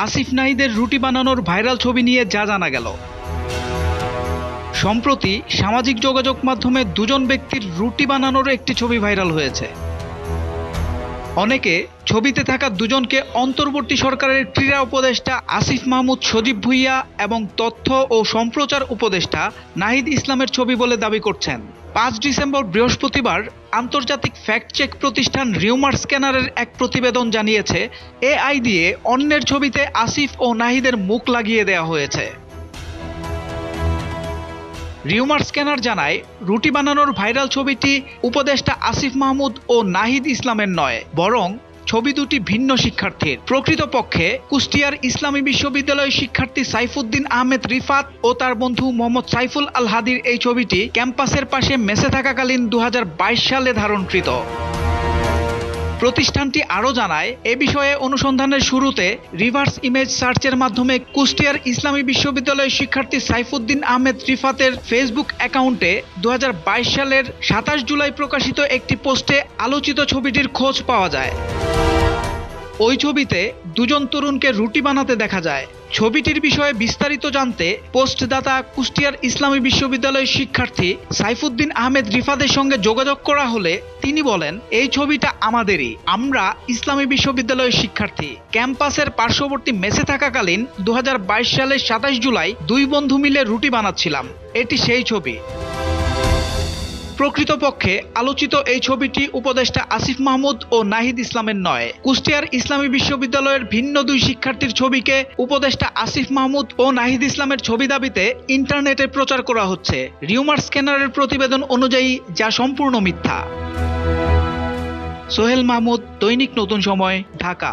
আসিফ নাহিদের রুটি বানানোর ভাইরাল ছবি নিয়ে যা জানা গেল। সম্প্রতি সামাজিক যোগাযোগ মাধ্যমে দুজন ব্যক্তির রুটি বানানোর একটি ছবি ভাইরাল হয়েছে। অনেকে ছবিতে থাকা দুজনকে অন্তর্বর্তী সরকারের ক্রীড়া উপদেষ্টা আসিফ মাহমুদ সজীব ভুঁইয়া এবং তথ্য ও সম্প্রচার উপদেষ্টা নাহিদ ইসলামের ছবি বলে দাবি করছেন। ৫ ডিসেম্বর বৃহস্পতিবার আন্তর্জাতিক ফ্যাক্ট চেক প্রতিষ্ঠান রিউমার স্ক্যানারের এক প্রতিবেদন জানিয়েছে, এআই দিয়ে অন্যের ছবিতে আসিফ ও নাহিদের মুখ লাগিয়ে দেওয়া হয়েছে। রিউমার স্ক্যানার জানায়, রুটি বানানোর ভাইরাল ছবিটি উপদেষ্টা আসিফ মাহমুদ ও নাহিদ ইসলামের নয়, বরং ছবি দুটি ভিন্ন শিক্ষার্থীর। প্রকৃতপক্ষে কুষ্টিয়ার ইসলামী বিশ্ববিদ্যালয়ের শিক্ষার্থী সাইফুদ্দিন আহমেদ রিফাত ও তার বন্ধু মোহাম্মদ সাইফুল আল হাদির এই ছবিটি ক্যাম্পাসের পাশে মেসে থাকাকালীন ২০২২ সালে ধারণকৃত। প্রতিষ্ঠানটি আরও জানায়, এ বিষয়ে অনুসন্ধানের শুরুতে রিভার্স ইমেজ সার্চের মাধ্যমে কুষ্টিয়ার ইসলামী বিশ্ববিদ্যালয়ের শিক্ষার্থী সাইফুদ্দিন আহমেদ রিফাতের ফেসবুক অ্যাকাউন্টে ২০২২ সালের ২৭ জুলাই প্রকাশিত একটি পোস্টে আলোচিত ছবিটির খোঁজ পাওয়া যায়। ওই ছবিতে দুজন তরুণকে রুটি বানাতে দেখা যায়। ছবিটির বিষয়ে বিস্তারিত জানতে পোস্টদাতা কুষ্টিয়ার ইসলামী বিশ্ববিদ্যালয়ের শিক্ষার্থী সাইফুদ্দিন আহমেদ রিফাতের সঙ্গে যোগাযোগ করা হলে তিনি বলেন, এই ছবিটা আমাদেরই, আমরা ইসলামী বিশ্ববিদ্যালয়ের শিক্ষার্থী। ক্যাম্পাসের পার্শ্ববর্তী মেসে থাকাকালীন ২০২২ সালের ২৭ জুলাই দুই বন্ধু মিলে রুটি বানাচ্ছিলাম, এটি সেই ছবি। প্রকৃতপক্ষে আলোচিত এই ছবিটি উপদেষ্টা আসিফ মাহমুদ ও নাহিদ ইসলামের নয়। কুষ্টিয়ার ইসলামী বিশ্ববিদ্যালয়ের ভিন্ন দুই শিক্ষার্থীর ছবিকে উপদেষ্টা আসিফ মাহমুদ ও নাহিদ ইসলামের ছবি দাবিতে ইন্টারনেটে প্রচার করা হচ্ছে। রিউমার স্ক্যানারের প্রতিবেদন অনুযায়ী যা সম্পূর্ণ মিথ্যা। সোহেল মাহমুদ, দৈনিক নতুন সময়, ঢাকা।